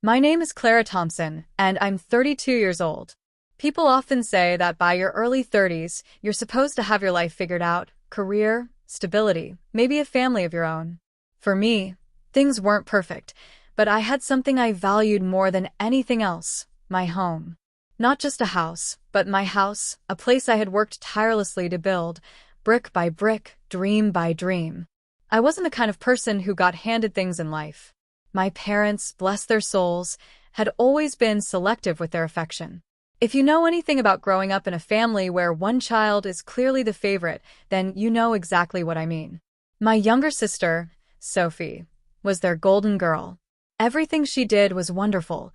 My name is Clara Thompson, and I'm 32 years old. People often say that by your early 30s, you're supposed to have your life figured out, career, stability, maybe a family of your own. For me, things weren't perfect, but I had something I valued more than anything else: my home. Not just a house, but my house, a place I had worked tirelessly to build, brick by brick, dream by dream. I wasn't the kind of person who got handed things in life. My parents, bless their souls, had always been selective with their affection. If you know anything about growing up in a family where one child is clearly the favorite, then you know exactly what I mean. My younger sister, Sophie, was their golden girl. Everything she did was wonderful.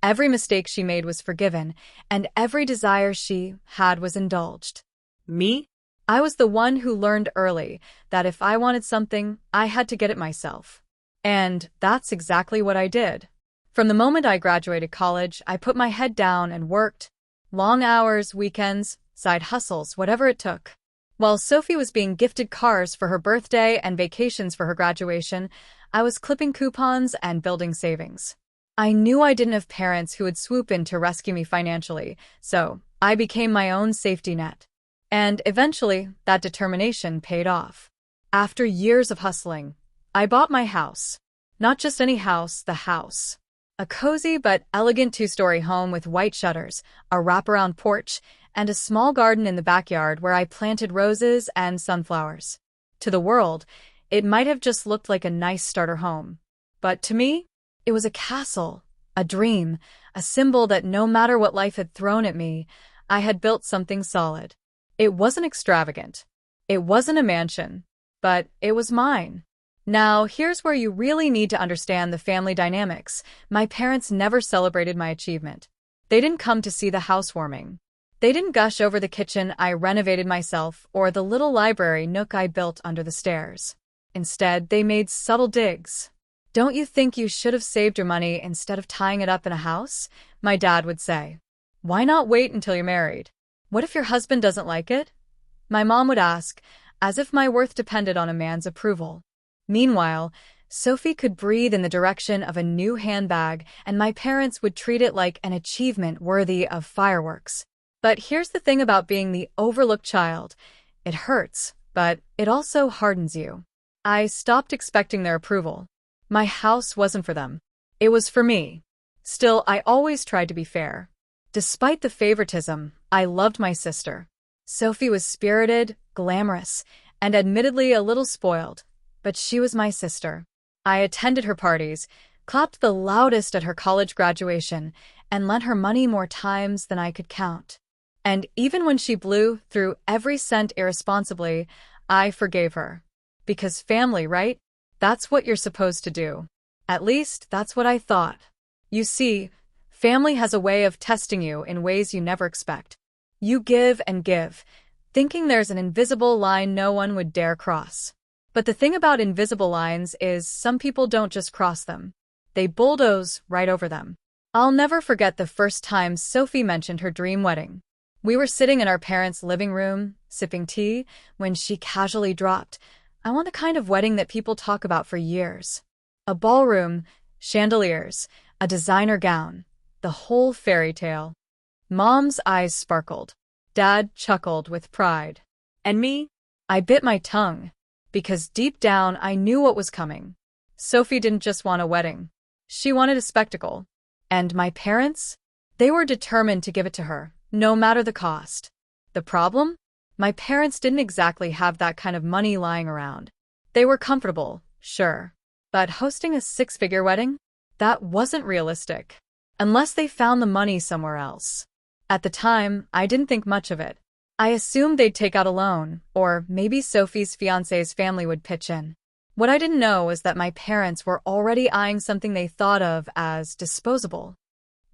Every mistake she made was forgiven, and every desire she had was indulged. Me? I was the one who learned early that if I wanted something, I had to get it myself. And that's exactly what I did. From the moment I graduated college, I put my head down and worked. Long hours, weekends, side hustles, whatever it took. While Sophie was being gifted cars for her birthday and vacations for her graduation, I was clipping coupons and building savings. I knew I didn't have parents who would swoop in to rescue me financially, so I became my own safety net. And eventually, that determination paid off. After years of hustling, I bought my house. Not just any house, the house. A cozy but elegant two-story home with white shutters, a wraparound porch, and a small garden in the backyard where I planted roses and sunflowers. To the world, it might have just looked like a nice starter home. But to me, it was a castle, a dream, a symbol that no matter what life had thrown at me, I had built something solid. It wasn't extravagant. It wasn't a mansion. But it was mine. Now, here's where you really need to understand the family dynamics. My parents never celebrated my achievement. They didn't come to see the housewarming. They didn't gush over the kitchen I renovated myself or the little library nook I built under the stairs. Instead, they made subtle digs. "Don't you think you should have saved your money instead of tying it up in a house?" my dad would say. "Why not wait until you're married? What if your husband doesn't like it?" My mom would ask, as if my worth depended on a man's approval. Meanwhile, Sophie could breathe in the direction of a new handbag, and my parents would treat it like an achievement worthy of fireworks. But here's the thing about being the overlooked child. It hurts, but it also hardens you. I stopped expecting their approval. My house wasn't for them. It was for me. Still, I always tried to be fair. Despite the favoritism, I loved my sister. Sophie was spirited, glamorous, and admittedly a little spoiled. But she was my sister. I attended her parties, clapped the loudest at her college graduation, and lent her money more times than I could count. And even when she blew through every cent irresponsibly, I forgave her. Because family, right? That's what you're supposed to do. At least, that's what I thought. You see, family has a way of testing you in ways you never expect. You give and give, thinking there's an invisible line no one would dare cross. But the thing about invisible lines is some people don't just cross them. They bulldoze right over them. I'll never forget the first time Sophie mentioned her dream wedding. We were sitting in our parents' living room, sipping tea, when she casually dropped, "I want the kind of wedding that people talk about for years. A ballroom, chandeliers, a designer gown, the whole fairy tale." Mom's eyes sparkled. Dad chuckled with pride. And me? I bit my tongue. Because deep down I knew what was coming. Sophie didn't just want a wedding. She wanted a spectacle. And my parents? They were determined to give it to her, no matter the cost. The problem? My parents didn't exactly have that kind of money lying around. They were comfortable, sure. But hosting a six-figure wedding? That wasn't realistic. Unless they found the money somewhere else. At the time, I didn't think much of it. I assumed they'd take out a loan, or maybe Sophie's fiancé's family would pitch in. What I didn't know was that my parents were already eyeing something they thought of as disposable.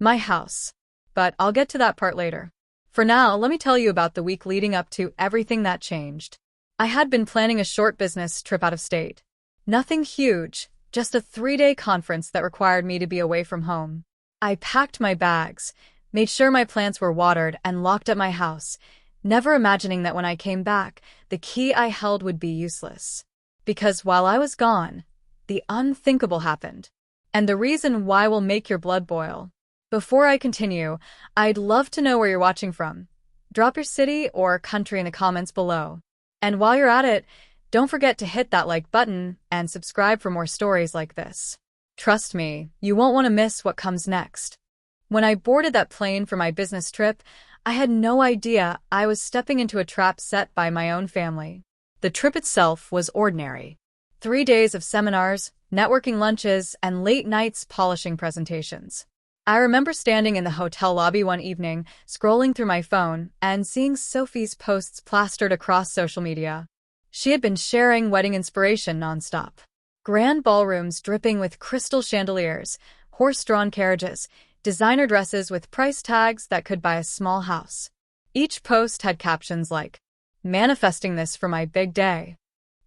My house. But I'll get to that part later. For now, let me tell you about the week leading up to everything that changed. I had been planning a short business trip out of state. Nothing huge, just a 3-day conference that required me to be away from home. I packed my bags, made sure my plants were watered, and locked up my house, never imagining that when I came back, the key I held would be useless. Because while I was gone, the unthinkable happened. And the reason why will make your blood boil. Before I continue, I'd love to know where you're watching from. Drop your city or country in the comments below. And while you're at it, don't forget to hit that like button and subscribe for more stories like this. Trust me, you won't want to miss what comes next. When I boarded that plane for my business trip, I had no idea I was stepping into a trap set by my own family. The trip itself was ordinary. 3 days of seminars, networking lunches, and late nights polishing presentations. I remember standing in the hotel lobby one evening, scrolling through my phone, and seeing Sophie's posts plastered across social media. She had been sharing wedding inspiration nonstop. Grand ballrooms dripping with crystal chandeliers, horse-drawn carriages, designer dresses with price tags that could buy a small house. Each post had captions like, "Manifesting this for my big day.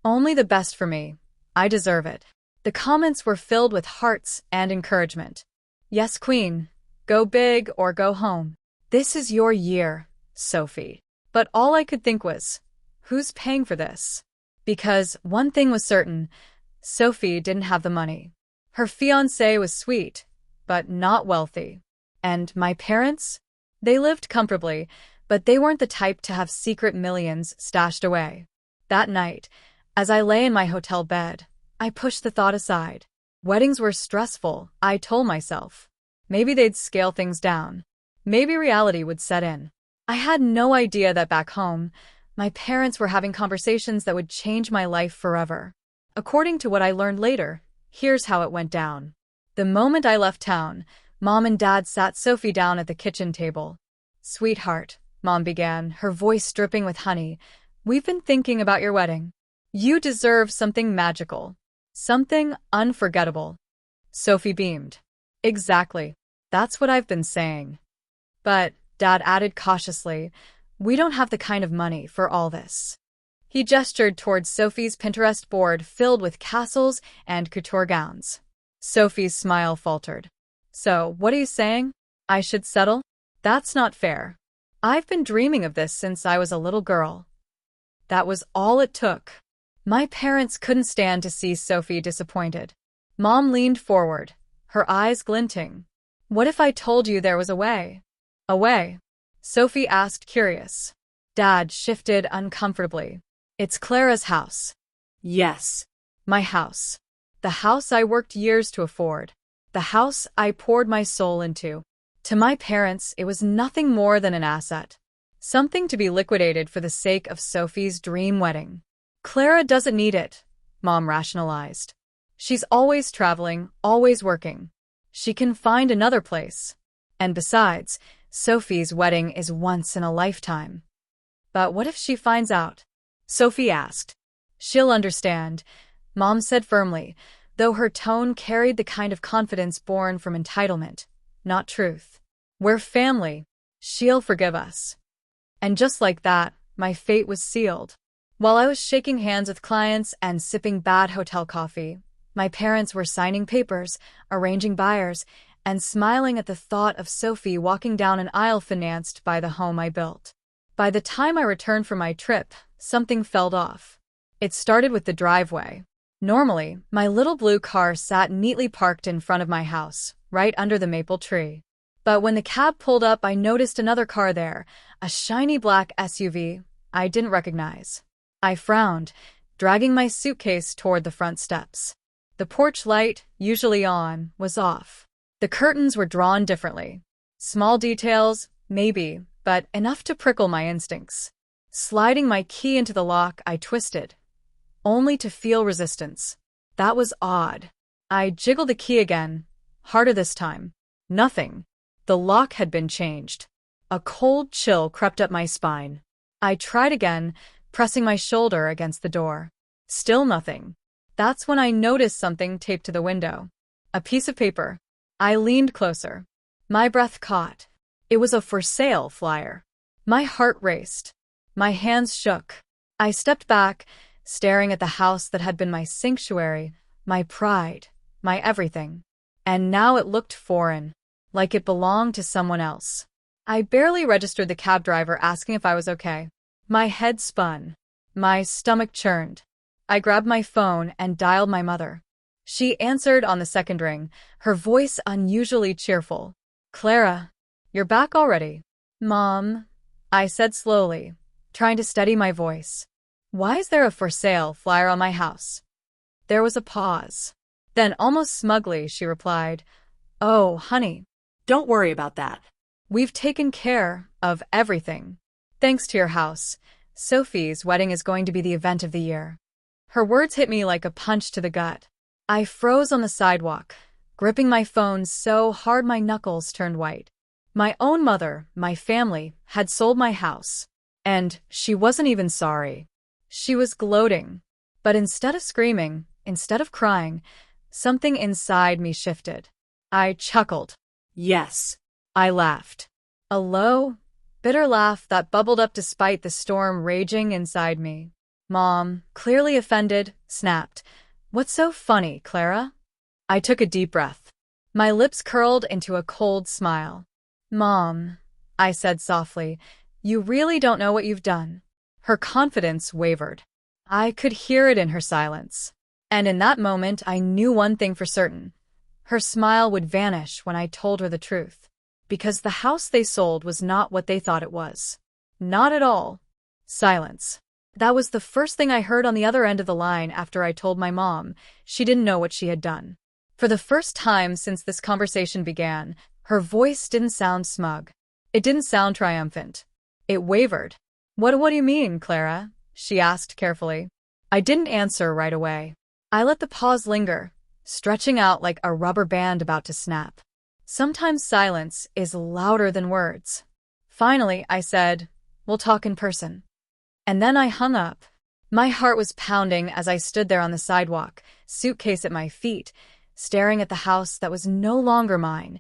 Only the best for me. I deserve it." The comments were filled with hearts and encouragement. "Yes, Queen. Go big or go home. This is your year, Sophie." But all I could think was, who's paying for this? Because one thing was certain, Sophie didn't have the money. Her fiancé was sweet, but not wealthy. And my parents? They lived comfortably, but they weren't the type to have secret millions stashed away. That night, as I lay in my hotel bed, I pushed the thought aside. Weddings were stressful, I told myself. Maybe they'd scale things down. Maybe reality would set in. I had no idea that back home, my parents were having conversations that would change my life forever. According to what I learned later, here's how it went down. The moment I left town, Mom and Dad sat Sophie down at the kitchen table. "Sweetheart," Mom began, her voice dripping with honey, "we've been thinking about your wedding. You deserve something magical. Something unforgettable." Sophie beamed. "Exactly. That's what I've been saying." "But," Dad added cautiously, "we don't have the kind of money for all this." He gestured towards Sophie's Pinterest board filled with castles and couture gowns. Sophie's smile faltered. "So, what are you saying? I should settle? That's not fair. I've been dreaming of this since I was a little girl." That was all it took. My parents couldn't stand to see Sophie disappointed. Mom leaned forward, her eyes glinting. "What if I told you there was a way?" "A way?" Sophie asked, curious. Dad shifted uncomfortably. "It's Clara's house." "Yes, my house. The house I worked years to afford. The house I poured my soul into." To my parents, it was nothing more than an asset. Something to be liquidated for the sake of Sophie's dream wedding. "Clara doesn't need it," Mom rationalized. "She's always traveling, always working. She can find another place. And besides, Sophie's wedding is once in a lifetime." "But what if she finds out?" Sophie asked. "She'll understand," Mom said firmly, though her tone carried the kind of confidence born from entitlement, not truth. "We're family. She'll forgive us." And just like that, my fate was sealed. While I was shaking hands with clients and sipping bad hotel coffee, my parents were signing papers, arranging buyers, and smiling at the thought of Sophie walking down an aisle financed by the home I built. By the time I returned from my trip, something felt off. It started with the driveway. Normally, my little blue car sat neatly parked in front of my house, right under the maple tree. But when the cab pulled up, I noticed another car there, a shiny black SUV I didn't recognize. I frowned, dragging my suitcase toward the front steps. The porch light, usually on, was off. The curtains were drawn differently. Small details, maybe, but enough to prickle my instincts. Sliding my key into the lock, I twisted, only to feel resistance. That was odd. I jiggled the key again, harder this time. Nothing. The lock had been changed. A cold chill crept up my spine. I tried again, pressing my shoulder against the door. Still nothing. That's when I noticed something taped to the window. A piece of paper. I leaned closer. My breath caught. It was a for sale flyer. My heart raced. My hands shook. I stepped back, staring at the house that had been my sanctuary, my pride, my everything. And now it looked foreign, like it belonged to someone else. I barely registered the cab driver asking if I was okay. My head spun. My stomach churned. I grabbed my phone and dialed my mother. She answered on the second ring, her voice unusually cheerful. Clara, you're back already. Mom, I said slowly, trying to steady my voice. Why is there a for sale flyer on my house? There was a pause. Then, almost smugly, she replied, Oh, honey. Don't worry about that. We've taken care of everything. Thanks to your house, Sophie's wedding is going to be the event of the year. Her words hit me like a punch to the gut. I froze on the sidewalk, gripping my phone so hard my knuckles turned white. My own mother, my family, had sold my house. And she wasn't even sorry. She was gloating. But instead of screaming, instead of crying, something inside me shifted. I chuckled. Yes. I laughed. A low, bitter laugh that bubbled up despite the storm raging inside me. Mom, clearly offended, snapped. What's so funny, Clara? I took a deep breath. My lips curled into a cold smile. Mom, I said softly, you really don't know what you've done. Her confidence wavered. I could hear it in her silence. And in that moment, I knew one thing for certain. Her smile would vanish when I told her the truth. Because the house they sold was not what they thought it was. Not at all. Silence. That was the first thing I heard on the other end of the line after I told my mom. She didn't know what she had done. For the first time since this conversation began, her voice didn't sound smug. It didn't sound triumphant. It wavered. What do you mean, Clara? She asked carefully. I didn't answer right away. I let the pause linger, stretching out like a rubber band about to snap. Sometimes silence is louder than words. Finally, I said, We'll talk in person. And then I hung up. My heart was pounding as I stood there on the sidewalk, suitcase at my feet, staring at the house that was no longer mine,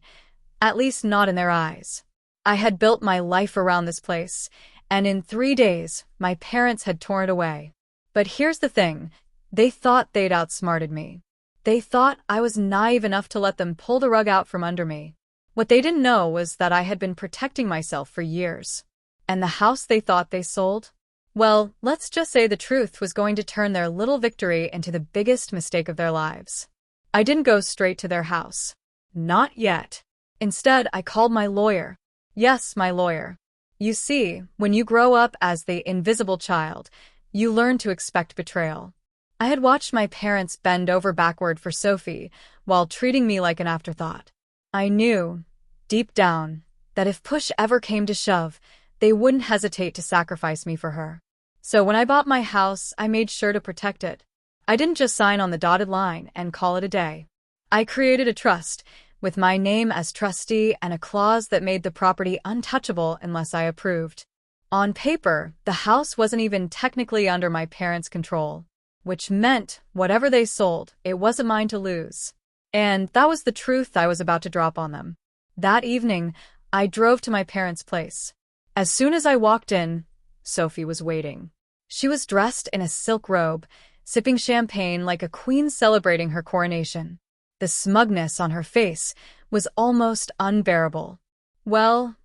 at least not in their eyes. I had built my life around this place, and in 3 days, my parents had torn it away. But here's the thing, they thought they'd outsmarted me. They thought I was naive enough to let them pull the rug out from under me. What they didn't know was that I had been protecting myself for years. And the house they thought they sold? Well, let's just say the truth was going to turn their little victory into the biggest mistake of their lives. I didn't go straight to their house. Not yet. Instead, I called my lawyer. Yes, my lawyer. You see, when you grow up as the invisible child, you learn to expect betrayal. I had watched my parents bend over backward for Sophie while treating me like an afterthought. I knew, deep down, that if push ever came to shove, they wouldn't hesitate to sacrifice me for her. So when I bought my house, I made sure to protect it. I didn't just sign on the dotted line and call it a day. I created a trust, with my name as trustee and a clause that made the property untouchable unless I approved. On paper, the house wasn't even technically under my parents' control, which meant whatever they sold, it wasn't mine to lose. And that was the truth I was about to drop on them. That evening, I drove to my parents' place. As soon as I walked in, Sophie was waiting. She was dressed in a silk robe, sipping champagne like a queen celebrating her coronation. The smugness on her face was almost unbearable. Well,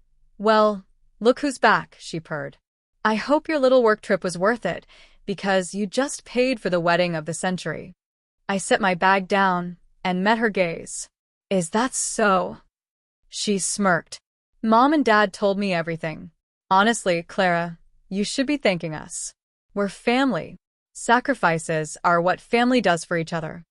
look who's back, she purred. I hope your little work trip was worth it, because you just paid for the wedding of the century. I set my bag down and met her gaze. Is that so? She smirked. Mom and Dad told me everything. Honestly, Clara, you should be thanking us. We're family. Sacrifices are what family does for each other.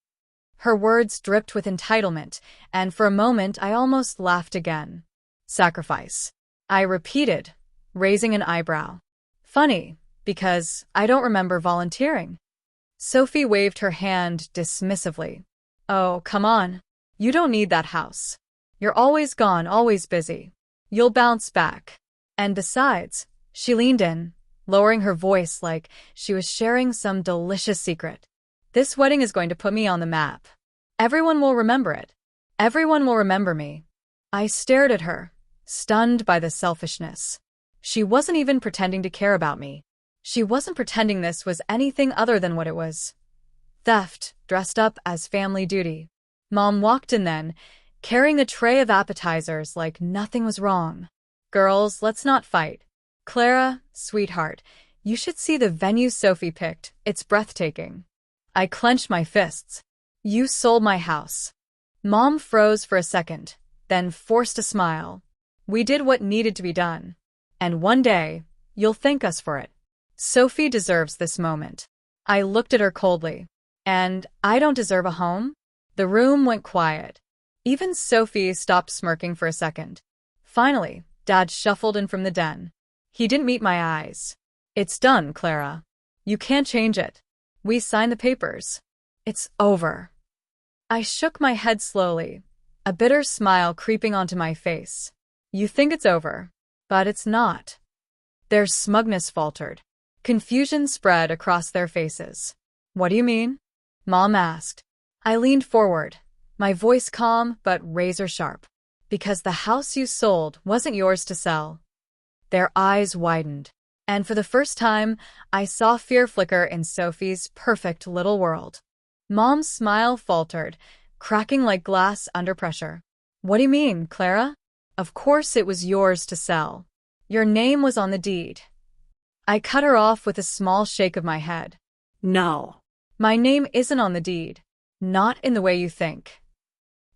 Her words dripped with entitlement, and for a moment I almost laughed again. Sacrifice. I repeated, raising an eyebrow. Funny, because I don't remember volunteering. Sophie waved her hand dismissively. Oh, come on. You don't need that house. You're always gone, always busy. You'll bounce back. And besides, she leaned in, lowering her voice like she was sharing some delicious secret. This wedding is going to put me on the map. Everyone will remember it. Everyone will remember me. I stared at her, stunned by the selfishness. She wasn't even pretending to care about me. She wasn't pretending this was anything other than what it was. Theft, dressed up as family duty. Mom walked in then, carrying a tray of appetizers like nothing was wrong. Girls, let's not fight. Clara, sweetheart, you should see the venue Sophie picked. It's breathtaking. I clenched my fists. You sold my house. Mom froze for a second, then forced a smile. We did what needed to be done. And one day, you'll thank us for it. Sophie deserves this moment. I looked at her coldly. And I don't deserve a home? The room went quiet. Even Sophie stopped smirking for a second. Finally, Dad shuffled in from the den. He didn't meet my eyes. It's done, Clara. You can't change it. We signed the papers. It's over. I shook my head slowly, a bitter smile creeping onto my face. You think it's over, but it's not. Their smugness faltered. Confusion spread across their faces. What do you mean? Mom asked. I leaned forward, my voice calm but razor sharp. Because the house you sold wasn't yours to sell. Their eyes widened, and for the first time, I saw fear flicker in Sophie's perfect little world. Mom's smile faltered, cracking like glass under pressure. What do you mean, Clara? Of course it was yours to sell. Your name was on the deed. I cut her off with a small shake of my head. No. My name isn't on the deed. Not in the way you think.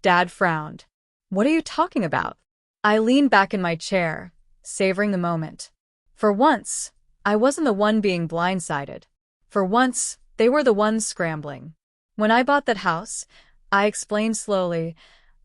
Dad frowned. What are you talking about? I leaned back in my chair, savoring the moment. For once, I wasn't the one being blindsided. For once, they were the ones scrambling. When I bought that house, I explained slowly,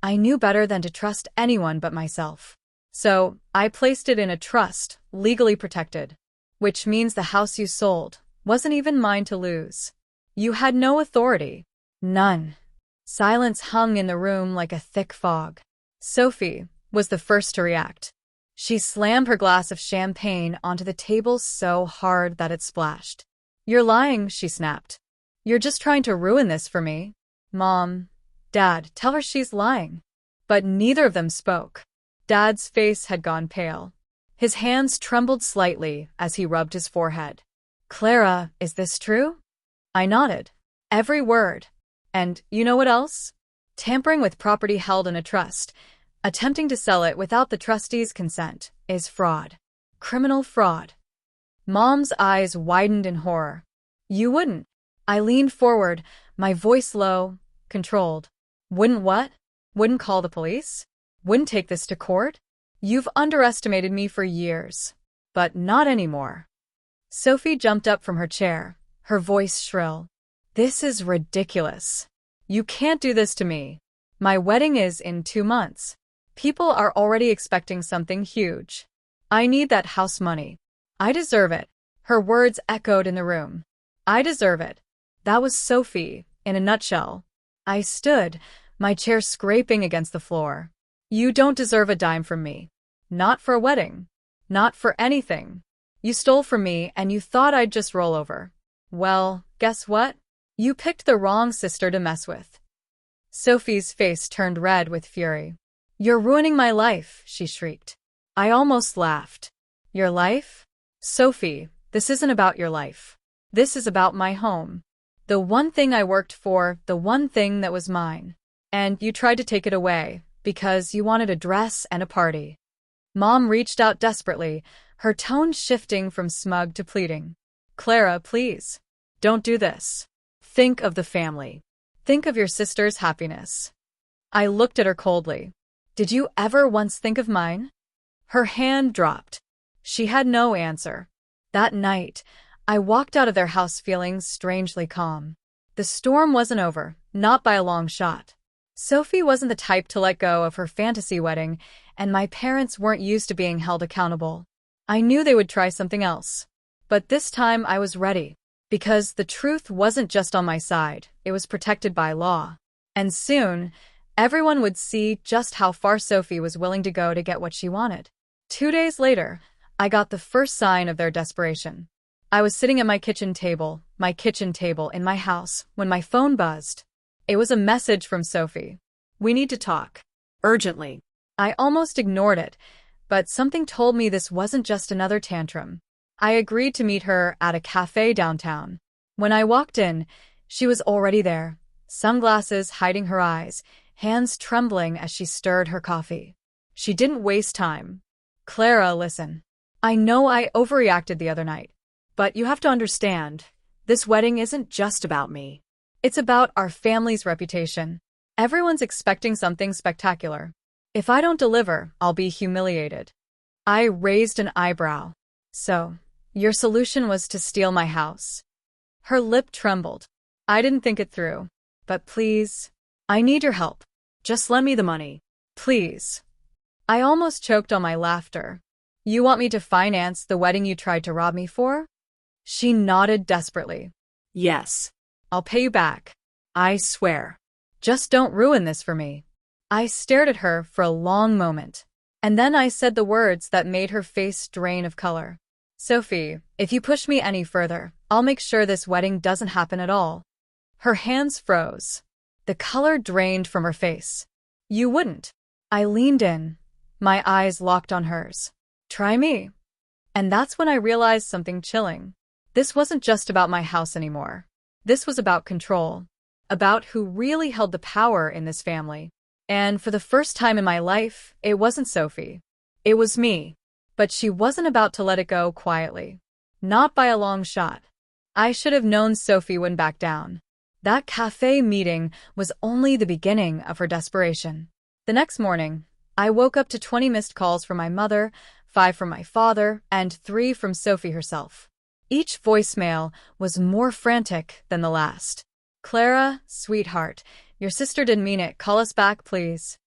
I knew better than to trust anyone but myself. So, I placed it in a trust, legally protected. Which means the house you sold wasn't even mine to lose. You had no authority. None. Silence hung in the room like a thick fog. Sophie was the first to react. She slammed her glass of champagne onto the table so hard that it splashed. You're lying, she snapped. You're just trying to ruin this for me. Mom, Dad, tell her she's lying. But neither of them spoke. Dad's face had gone pale. His hands trembled slightly as he rubbed his forehead. Clara, is this true? I nodded. Every word. And you know what else? Tampering with property held in a trust, attempting to sell it without the trustee's consent, is fraud. Criminal fraud. Mom's eyes widened in horror. You wouldn't. I leaned forward, my voice low, controlled. Wouldn't what? Wouldn't call the police? Wouldn't take this to court? You've underestimated me for years. But not anymore. Sophie jumped up from her chair, her voice shrill. This is ridiculous. You can't do this to me. My wedding is in 2 months. People are already expecting something huge. I need that house money. I deserve it. Her words echoed in the room. I deserve it. That was Sophie, in a nutshell. I stood, my chair scraping against the floor. You don't deserve a dime from me. Not for a wedding. Not for anything. You stole from me and you thought I'd just roll over. Well, guess what? You picked the wrong sister to mess with. Sophie's face turned red with fury. You're ruining my life, she shrieked. I almost laughed. Your life? Sophie, this isn't about your life. This is about my home. The one thing I worked for, the one thing that was mine. And you tried to take it away, because you wanted a dress and a party. Mom reached out desperately, her tone shifting from smug to pleading. Clara, please. Don't do this. Think of the family. Think of your sister's happiness. I looked at her coldly. Did you ever once think of mine? Her hand dropped. She had no answer. That night, I walked out of their house feeling strangely calm. The storm wasn't over, not by a long shot. Sophie wasn't the type to let go of her fantasy wedding, and my parents weren't used to being held accountable. I knew they would try something else. But this time I was ready. Because the truth wasn't just on my side, it was protected by law. And soon, everyone would see just how far Sophie was willing to go to get what she wanted. 2 days later, I got the first sign of their desperation. I was sitting at my kitchen table in my house, when my phone buzzed. It was a message from Sophie. We need to talk. Urgently. I almost ignored it, but something told me this wasn't just another tantrum. I agreed to meet her at a cafe downtown. When I walked in, she was already there, sunglasses hiding her eyes, hands trembling as she stirred her coffee. She didn't waste time. Clara, listen. I know I overreacted the other night, but you have to understand, this wedding isn't just about me. It's about our family's reputation. Everyone's expecting something spectacular. If I don't deliver, I'll be humiliated. I raised an eyebrow. So, your solution was to steal my house. Her lip trembled. I didn't think it through. But please, I need your help. Just lend me the money. Please. I almost choked on my laughter. You want me to finance the wedding you tried to rob me for? She nodded desperately. Yes. I'll pay you back. I swear. Just don't ruin this for me. I stared at her for a long moment, and then I said the words that made her face drain of color. Sophie, if you push me any further, I'll make sure this wedding doesn't happen at all. Her hands froze. The color drained from her face. You wouldn't. I leaned in, my eyes locked on hers. Try me. And that's when I realized something chilling. This wasn't just about my house anymore. This was about control, about who really held the power in this family. And for the first time in my life, it wasn't Sophie. It was me. But she wasn't about to let it go quietly. Not by a long shot. I should have known Sophie wouldn't back down. That cafe meeting was only the beginning of her desperation. The next morning, I woke up to 20 missed calls from my mother, 5 from my father, and 3 from Sophie herself. Each voicemail was more frantic than the last. Clara, sweetheart, your sister didn't mean it. Call us back, please.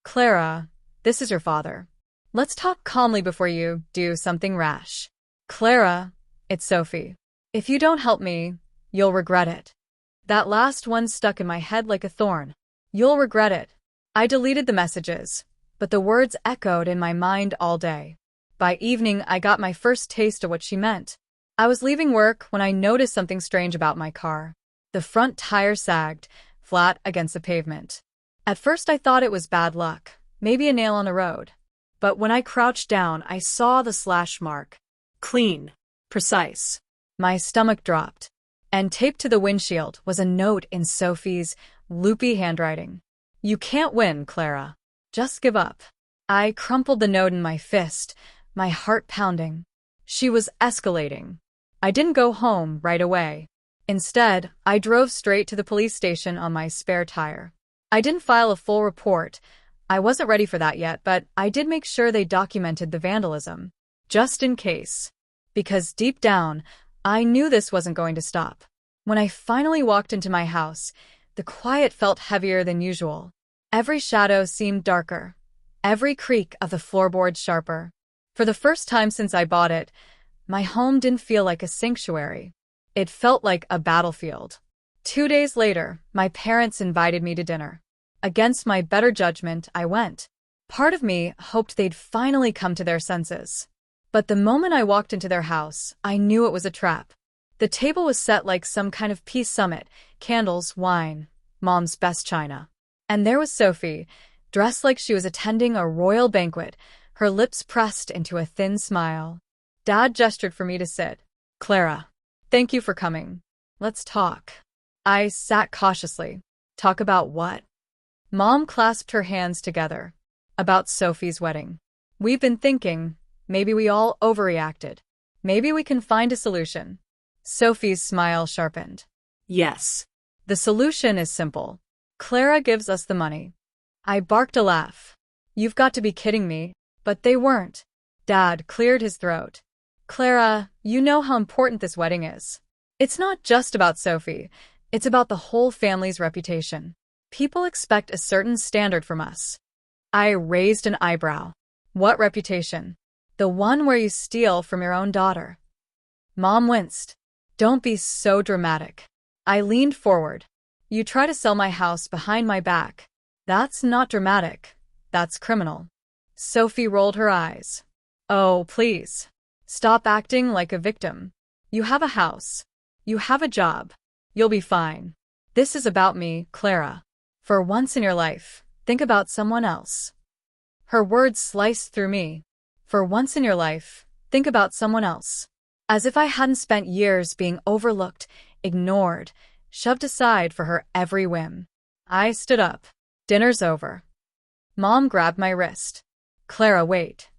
Clara, this is your father. Let's talk calmly before you do something rash. Clara, it's Sophie. If you don't help me, you'll regret it. That last one stuck in my head like a thorn. You'll regret it. I deleted the messages, but the words echoed in my mind all day. By evening, I got my first taste of what she meant. I was leaving work when I noticed something strange about my car. The front tire sagged, flat against the pavement. At first I thought it was bad luck, maybe a nail on the road. But when I crouched down, I saw the slash mark. Clean. Precise. My stomach dropped. And taped to the windshield was a note in Sophie's loopy handwriting. You can't win, Clara. Just give up. I crumpled the note in my fist, my heart pounding. She was escalating. I didn't go home right away. Instead, I drove straight to the police station on my spare tire. I didn't file a full report. I wasn't ready for that yet, but I did make sure they documented the vandalism. Just in case. Because deep down, I knew this wasn't going to stop. When I finally walked into my house, the quiet felt heavier than usual. Every shadow seemed darker. Every creak of the floorboard sharper. For the first time since I bought it, my home didn't feel like a sanctuary. It felt like a battlefield. 2 days later, my parents invited me to dinner. Against my better judgment, I went. Part of me hoped they'd finally come to their senses. But the moment I walked into their house, I knew it was a trap. The table was set like some kind of peace summit, candles, wine, Mom's best china. And there was Sophie, dressed like she was attending a royal banquet, her lips pressed into a thin smile. Dad gestured for me to sit. Clara, thank you for coming. Let's talk. I sat cautiously. Talk about what? Mom clasped her hands together. About Sophie's wedding. We've been thinking, maybe we all overreacted. Maybe we can find a solution. Sophie's smile sharpened. Yes. The solution is simple. Clara gives us the money. I barked a laugh. You've got to be kidding me. But they weren't. Dad cleared his throat. Clara, you know how important this wedding is. It's not just about Sophie. It's about the whole family's reputation. People expect a certain standard from us. I raised an eyebrow. What reputation? The one where you steal from your own daughter. Mom winced. Don't be so dramatic. I leaned forward. You try to sell my house behind my back. That's not dramatic. That's criminal. Sophie rolled her eyes. Oh, please. Stop acting like a victim. You have a house. You have a job. You'll be fine. This is about me, Clara. For once in your life, think about someone else. Her words sliced through me. For once in your life, think about someone else. As if I hadn't spent years being overlooked, ignored, shoved aside for her every whim. I stood up. Dinner's over. Mom grabbed my wrist. Clara, wait.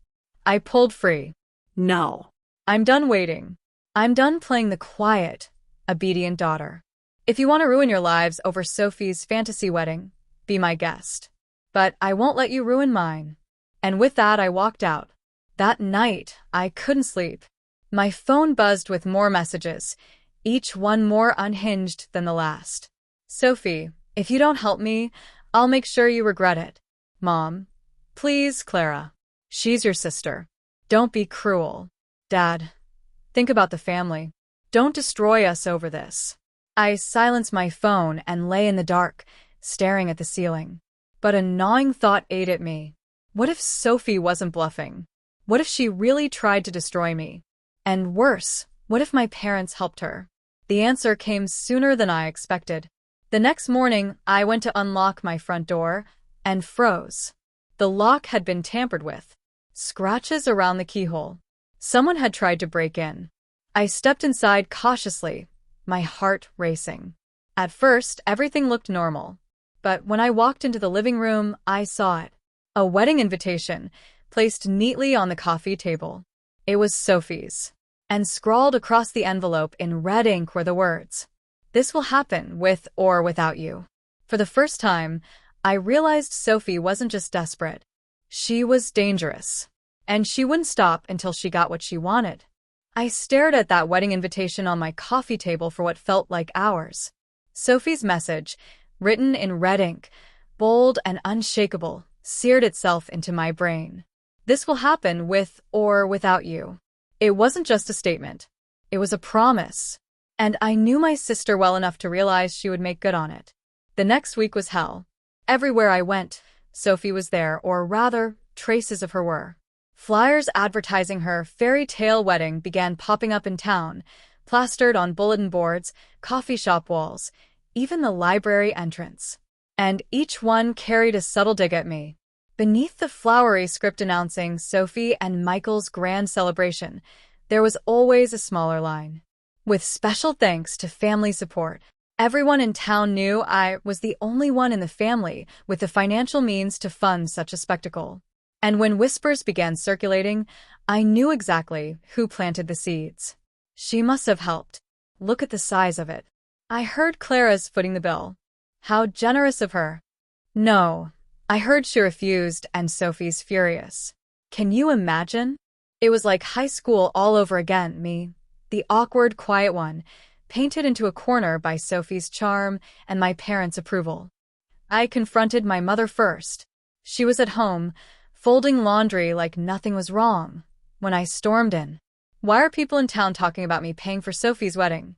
I pulled free. No. I'm done waiting. I'm done playing the quiet, obedient daughter. If you want to ruin your lives over Sophie's fantasy wedding, be my guest. But I won't let you ruin mine. And with that, I walked out. That night, I couldn't sleep. My phone buzzed with more messages, each one more unhinged than the last. Sophie, if you don't help me, I'll make sure you regret it. Mom. Please, Clara. She's your sister. Don't be cruel. Dad. Think about the family. Don't destroy us over this. I silenced my phone and lay in the dark, staring at the ceiling. But a gnawing thought ate at me. What if Sophie wasn't bluffing? What if she really tried to destroy me? And worse, what if my parents helped her? The answer came sooner than I expected. The next morning, I went to unlock my front door and froze. The lock had been tampered with. Scratches around the keyhole. Someone had tried to break in. I stepped inside cautiously, my heart racing. At first, everything looked normal. But when I walked into the living room, I saw it. A wedding invitation, placed neatly on the coffee table. It was Sophie's. And scrawled across the envelope in red ink were the words, "This will happen with or without you." For the first time, I realized Sophie wasn't just desperate. She was dangerous. And she wouldn't stop until she got what she wanted. I stared at that wedding invitation on my coffee table for what felt like hours. Sophie's message, written in red ink, bold and unshakable, seared itself into my brain. This will happen with or without you. It wasn't just a statement. It was a promise. And I knew my sister well enough to realize she would make good on it. The next week was hell. Everywhere I went, Sophie was there, or rather, traces of her were. Flyers advertising her fairy tale wedding began popping up in town, plastered on bulletin boards, coffee shop walls, even the library entrance. And each one carried a subtle dig at me. Beneath the flowery script announcing Sophie and Michael's grand celebration, there was always a smaller line. With special thanks to family support. Everyone in town knew I was the only one in the family with the financial means to fund such a spectacle. And when whispers began circulating, I knew exactly who planted the seeds. She must have helped. Look at the size of it. I heard Clara's footing the bill. How generous of her. No, I heard she refused, and Sophie's furious. Can you imagine? It was like high school all over again, me, the awkward, quiet one, painted into a corner by Sophie's charm and my parents' approval. I confronted my mother first. She was at home, folding laundry like nothing was wrong, when I stormed in. Why are people in town talking about me paying for Sophie's wedding?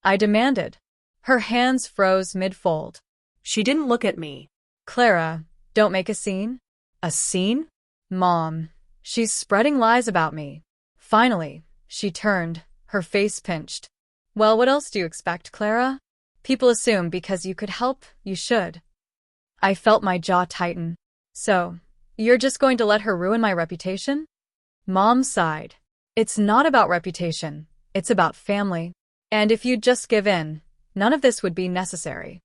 I demanded. Her hands froze mid-fold. She didn't look at me. Clara, don't make a scene. A scene? Mom, she's spreading lies about me. Finally, she turned, her face pinched. Well, what else do you expect, Clara? People assume because you could help, you should. I felt my jaw tighten. So, you're just going to let her ruin my reputation? Mom sighed. It's not about reputation. It's about family. And if you'd just give in, none of this would be necessary.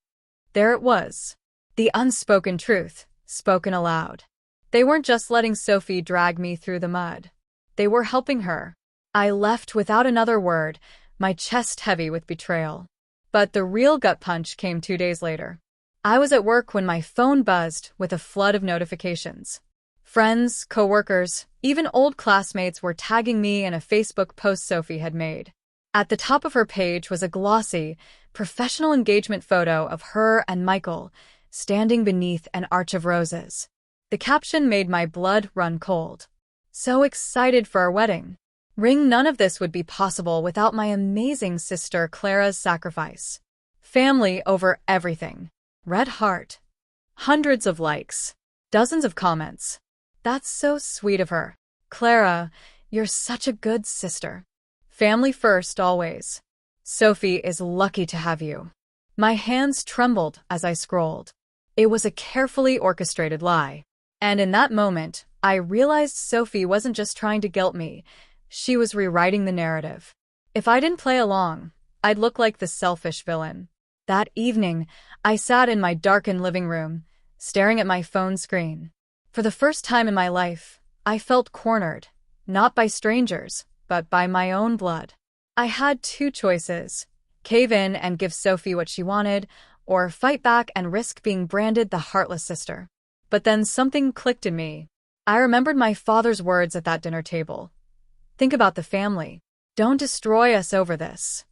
There it was. The unspoken truth, spoken aloud. They weren't just letting Sophie drag me through the mud. They were helping her. I left without another word, my chest heavy with betrayal. But the real gut punch came 2 days later. I was at work when my phone buzzed with a flood of notifications. Friends, coworkers, even old classmates were tagging me in a Facebook post Sophie had made. At the top of her page was a glossy, professional engagement photo of her and Michael, standing beneath an arch of roses. The caption made my blood run cold. So excited for our wedding. None of this would be possible without my amazing sister Clara's sacrifice. Family over everything. Red heart. Hundreds of likes. Dozens of comments. That's so sweet of her. Clara, you're such a good sister. Family first always. Sophie is lucky to have you. My hands trembled as I scrolled. It was a carefully orchestrated lie. And in that moment, I realized Sophie wasn't just trying to guilt me. She was rewriting the narrative. If I didn't play along, I'd look like the selfish villain. That evening, I sat in my darkened living room, staring at my phone screen. For the first time in my life, I felt cornered, not by strangers, but by my own blood. I had 2 choices. Cave in and give Sophie what she wanted, or fight back and risk being branded the heartless sister. But then something clicked in me. I remembered my father's words at that dinner table. Think about the family. Don't destroy us over this.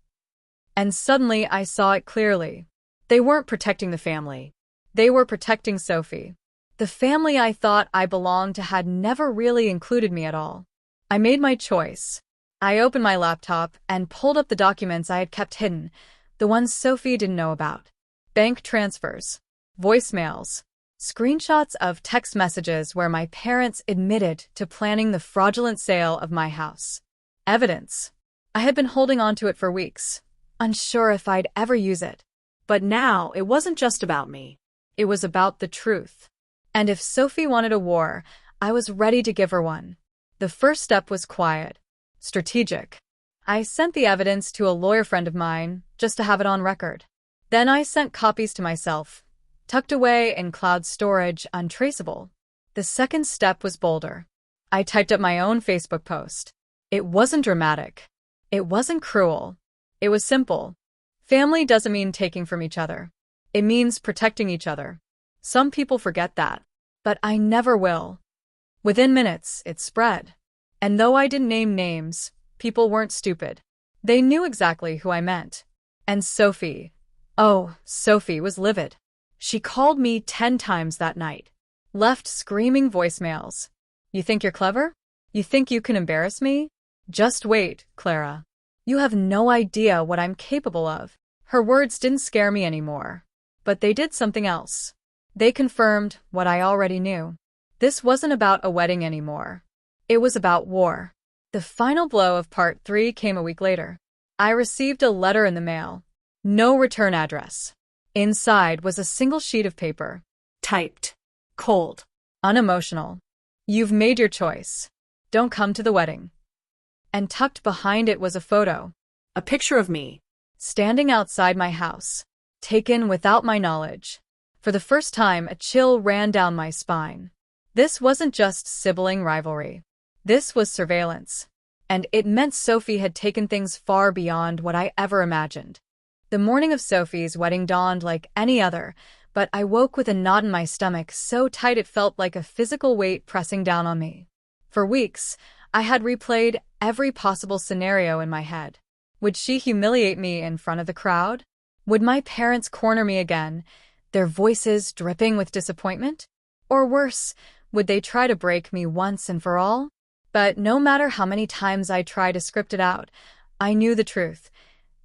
And suddenly I saw it clearly. They weren't protecting the family. They were protecting Sophie. The family I thought I belonged to had never really included me at all. I made my choice. I opened my laptop and pulled up the documents I had kept hidden, the ones Sophie didn't know about. Bank transfers, voicemails, screenshots of text messages where my parents admitted to planning the fraudulent sale of my house. Evidence. I had been holding on to it for weeks, unsure if I'd ever use it. But now it wasn't just about me. It was about the truth. And if Sophie wanted a war, I was ready to give her one. The first step was quiet, strategic. I sent the evidence to a lawyer friend of mine, just to have it on record. Then I sent copies to myself, tucked away in cloud storage, untraceable. The second step was bolder. I typed up my own Facebook post. It wasn't dramatic. It wasn't cruel. It was simple. Family doesn't mean taking from each other. It means protecting each other. Some people forget that. But I never will. Within minutes, it spread. And though I didn't name names, people weren't stupid. They knew exactly who I meant. And Sophie. Oh, Sophie was livid. She called me 10 times that night. Left screaming voicemails. You think you're clever? You think you can embarrass me? Just wait, Clara. You have no idea what I'm capable of. Her words didn't scare me anymore. But they did something else. They confirmed what I already knew. This wasn't about a wedding anymore. It was about war. The final blow of part 3 came a week later. I received a letter in the mail. No return address. Inside was a single sheet of paper. Typed. Cold. Unemotional. You've made your choice. Don't come to the wedding. And tucked behind it was a photo. A picture of me. Standing outside my house. Taken without my knowledge. For the first time, a chill ran down my spine. This wasn't just sibling rivalry. This was surveillance. And it meant Sophie had taken things far beyond what I ever imagined. The morning of Sophie's wedding dawned like any other, but I woke with a knot in my stomach so tight it felt like a physical weight pressing down on me. For weeks, I had replayed every possible scenario in my head. Would she humiliate me in front of the crowd? Would my parents corner me again, their voices dripping with disappointment? Or worse, would they try to break me once and for all? But no matter how many times I tried to script it out, I knew the truth.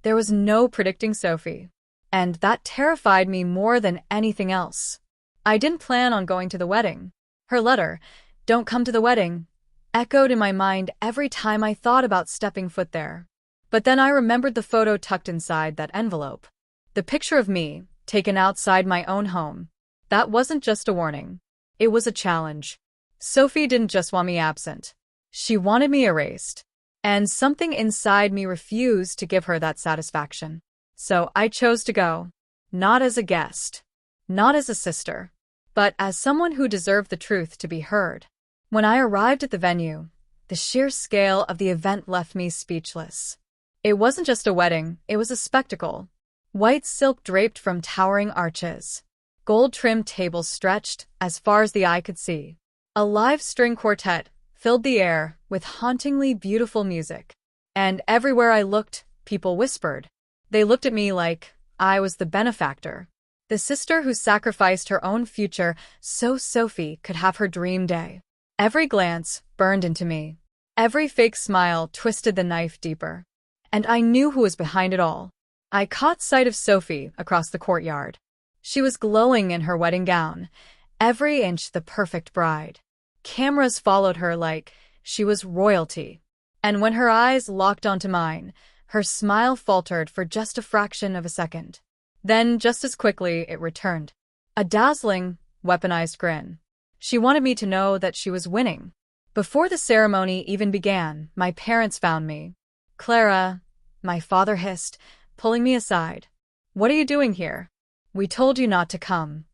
There was no predicting Sophie. And that terrified me more than anything else. I didn't plan on going to the wedding. Her letter, "Don't come to the wedding," echoed in my mind every time I thought about stepping foot there. But then I remembered the photo tucked inside that envelope. The picture of me, taken outside my own home. That wasn't just a warning. It was a challenge. Sophie didn't just want me absent. She wanted me erased. And something inside me refused to give her that satisfaction. So I chose to go. Not as a guest. Not as a sister. But as someone who deserved the truth to be heard. When I arrived at the venue, the sheer scale of the event left me speechless. It wasn't just a wedding, it was a spectacle. White silk draped from towering arches. Gold-trimmed tables stretched as far as the eye could see. A live string quartet filled the air with hauntingly beautiful music. And everywhere I looked, people whispered. They looked at me like I was the benefactor. The sister who sacrificed her own future so Sophie could have her dream day. Every glance burned into me. Every fake smile twisted the knife deeper. And I knew who was behind it all. I caught sight of Sophie across the courtyard. She was glowing in her wedding gown, every inch the perfect bride. Cameras followed her like she was royalty. And when her eyes locked onto mine, her smile faltered for just a fraction of a second. Then, just as quickly, it returned. A dazzling, weaponized grin. She wanted me to know that she was winning. Before the ceremony even began, my parents found me. "Clara," my father hissed, pulling me aside. "What are you doing here? We told you not to come."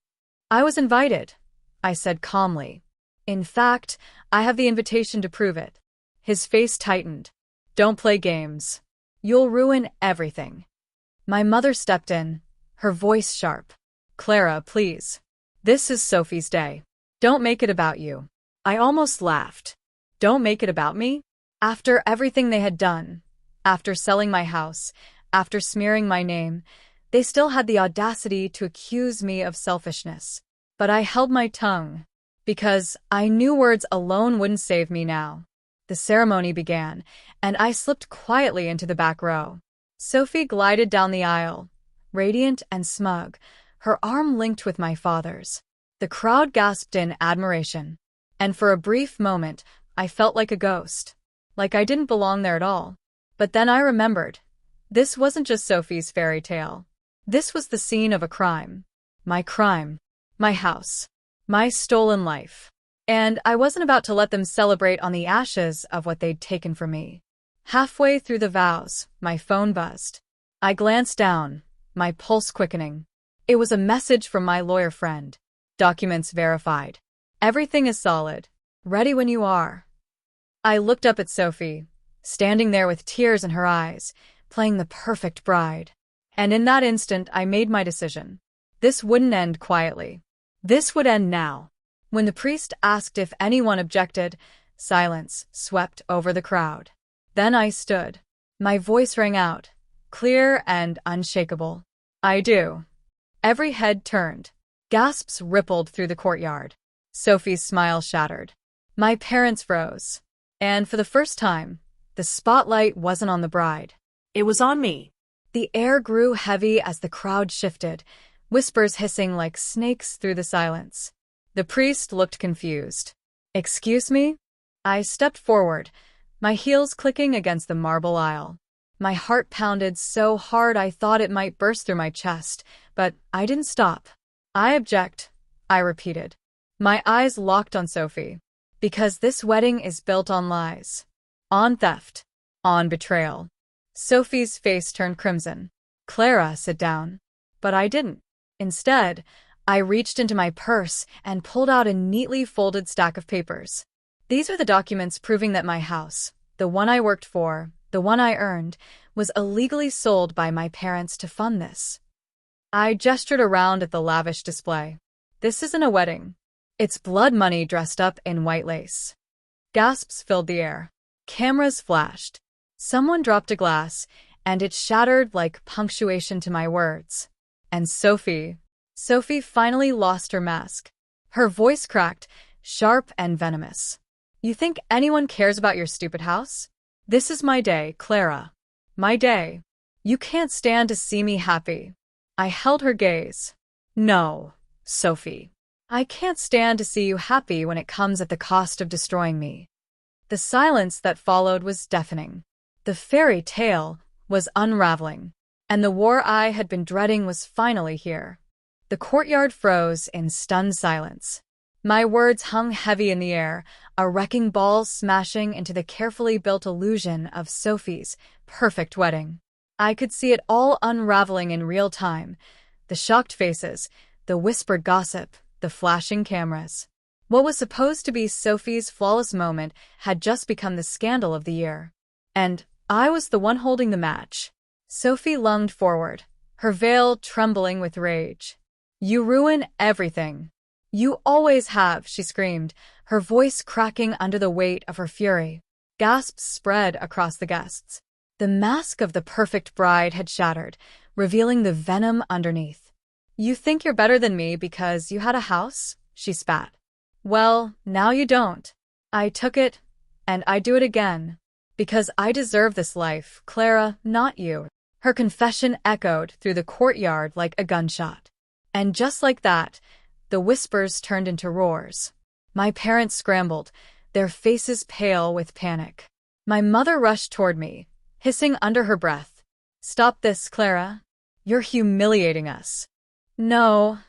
"I was invited," I said calmly. "In fact, I have the invitation to prove it." His face tightened. "Don't play games. You'll ruin everything." My mother stepped in, her voice sharp. Clara, please. This is Sophie's day. Don't make it about you. I almost laughed. Don't make it about me? After everything they had done, after selling my house, after smearing my name, they still had the audacity to accuse me of selfishness. But I held my tongue, because I knew words alone wouldn't save me now. The ceremony began, and I slipped quietly into the back row. Sophie glided down the aisle, radiant and smug, her arm linked with my father's. The crowd gasped in admiration, and for a brief moment, I felt like a ghost, like I didn't belong there at all. But then I remembered. This wasn't just Sophie's fairy tale. This was the scene of a crime. My house, my stolen life. And I wasn't about to let them celebrate on the ashes of what they'd taken from me. Halfway through the vows, my phone buzzed. I glanced down, my pulse quickening. It was a message from my lawyer friend. Documents verified. Everything is solid. Ready when you are. I looked up at Sophie, standing there with tears in her eyes, playing the perfect bride. And in that instant, I made my decision. This wouldn't end quietly. This would end now. When the priest asked if anyone objected, silence swept over the crowd. Then I stood. My voice rang out, clear and unshakable. I do. Every head turned. Gasps rippled through the courtyard. Sophie's smile shattered. My parents froze. And for the first time, the spotlight wasn't on the bride. It was on me. The air grew heavy as the crowd shifted, whispers hissing like snakes through the silence. The priest looked confused. Excuse me? I stepped forward, my heels clicking against the marble aisle. My heart pounded so hard I thought it might burst through my chest, but I didn't stop. I object, I repeated. My eyes locked on Sophie. Because this wedding is built on lies. On theft. On betrayal. Sophie's face turned crimson. Clara, sit down. But I didn't. Instead, I reached into my purse and pulled out a neatly folded stack of papers. These are the documents proving that my house, the one I worked for, the one I earned, was illegally sold by my parents to fund this. I gestured around at the lavish display. This isn't a wedding. It's blood money dressed up in white lace. Gasps filled the air. Cameras flashed. Someone dropped a glass, and it shattered like punctuation to my words. And Sophie finally lost her mask. Her voice cracked, sharp and venomous. You think anyone cares about your stupid house? This is my day, Clara. My day. You can't stand to see me happy. I held her gaze. No, Sophie. I can't stand to see you happy when it comes at the cost of destroying me. The silence that followed was deafening. The fairy tale was unraveling, and the war I had been dreading was finally here. The courtyard froze in stunned silence. My words hung heavy in the air, a wrecking ball smashing into the carefully built illusion of Sophie's perfect wedding. I could see it all unraveling in real time. The shocked faces, the whispered gossip, the flashing cameras. What was supposed to be Sophie's flawless moment had just become the scandal of the year. And I was the one holding the match. Sophie lunged forward, her veil trembling with rage. You ruin everything. You always have, she screamed, her voice cracking under the weight of her fury. Gasps spread across the guests. The mask of the perfect bride had shattered, revealing the venom underneath. You think you're better than me because you had a house? She spat. Well, now you don't. I took it, and I do it again. Because I deserve this life, Clara, not you. Her confession echoed through the courtyard like a gunshot. And just like that, the whispers turned into roars. My parents scrambled, their faces pale with panic. My mother rushed toward me, hissing under her breath. Stop this, Clara. You're humiliating us. No,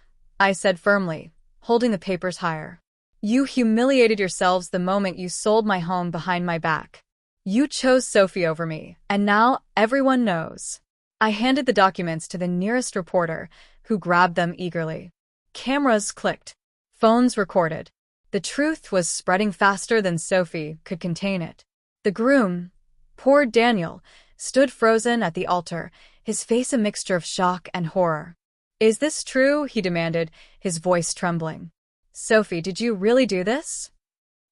I said firmly, holding the papers higher. You humiliated yourselves the moment you sold my home behind my back. You chose Sophie over me, and now everyone knows. I handed the documents to the nearest reporter, who grabbed them eagerly. Cameras clicked. Phones recorded. The truth was spreading faster than Sophie could contain it. The groom, poor Daniel, stood frozen at the altar, his face a mixture of shock and horror. "Is this true?" he demanded, his voice trembling. "Sophie, did you really do this?"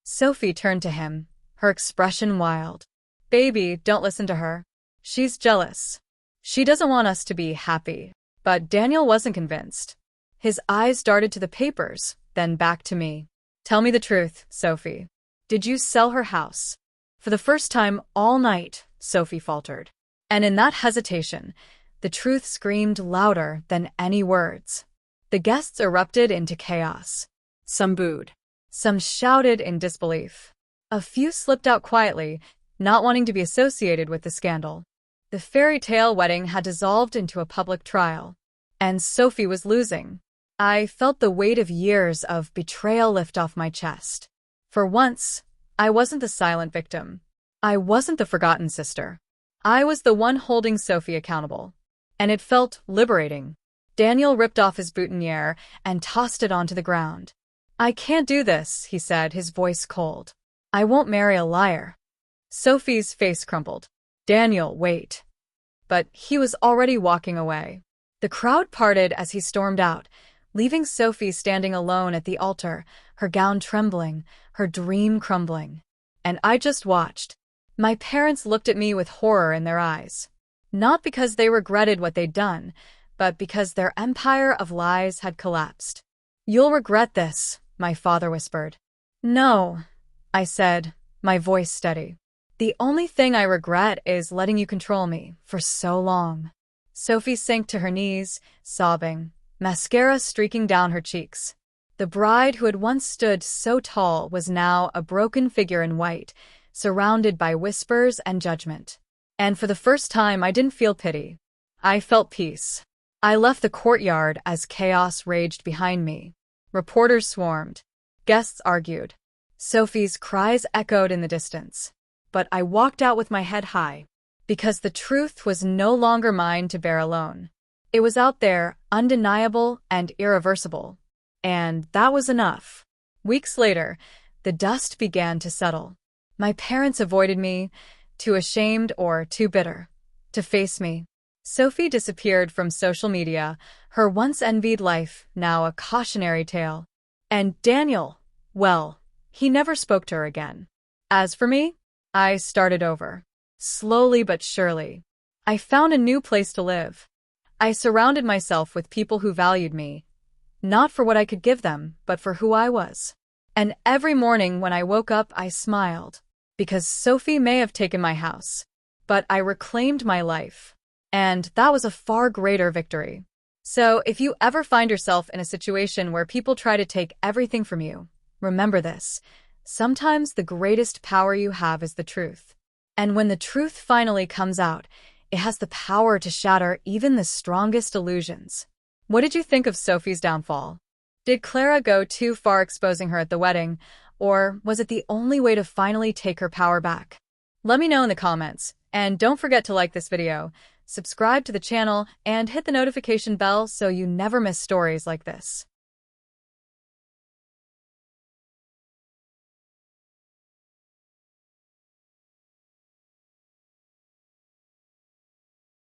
Sophie turned to him, her expression wild. "Baby, don't listen to her. She's jealous. She doesn't want us to be happy." But Daniel wasn't convinced. His eyes darted to the papers, then back to me. "Tell me the truth, Sophie. Did you sell her house?" For the first time all night, Sophie faltered. And in that hesitation, the truth screamed louder than any words. The guests erupted into chaos. Some booed. Some shouted in disbelief. A few slipped out quietly, not wanting to be associated with the scandal. The fairy tale wedding had dissolved into a public trial, and Sophie was losing. I felt the weight of years of betrayal lift off my chest. For once, I wasn't the silent victim. I wasn't the forgotten sister. I was the one holding Sophie accountable. And it felt liberating. Daniel ripped off his boutonniere and tossed it onto the ground. "I can't do this," he said, his voice cold. "I won't marry a liar." Sophie's face crumpled. "Daniel, wait." But he was already walking away. The crowd parted as he stormed out, leaving Sophie standing alone at the altar, her gown trembling, her dream crumbling. And I just watched. My parents looked at me with horror in their eyes. Not because they regretted what they'd done, but because their empire of lies had collapsed. "You'll regret this," my father whispered. "No," I said, my voice steady. "The only thing I regret is letting you control me for so long." Sophie sank to her knees, sobbing, mascara streaking down her cheeks. The bride who had once stood so tall was now a broken figure in white, surrounded by whispers and judgment. And for the first time, I didn't feel pity. I felt peace. I left the courtyard as chaos raged behind me. Reporters swarmed. Guests argued. Sophie's cries echoed in the distance. But I walked out with my head high, because the truth was no longer mine to bear alone. It was out there, undeniable and irreversible. And that was enough. Weeks later, the dust began to settle. My parents avoided me, too ashamed or too bitter to face me. Sophie disappeared from social media, her once envied life now a cautionary tale. And Daniel, well, he never spoke to her again. As for me, I started over. Slowly but surely. I found a new place to live. I surrounded myself with people who valued me, not for what I could give them, but for who I was. And every morning when I woke up, I smiled, because Sophie may have taken my house, but I reclaimed my life. And that was a far greater victory. So if you ever find yourself in a situation where people try to take everything from you, remember this. Sometimes the greatest power you have is the truth. And when the truth finally comes out, it has the power to shatter even the strongest illusions. What did you think of Sophie's downfall? Did Clara go too far exposing her at the wedding, or was it the only way to finally take her power back? Let me know in the comments, and don't forget to like this video, subscribe to the channel, and hit the notification bell so you never miss stories like this.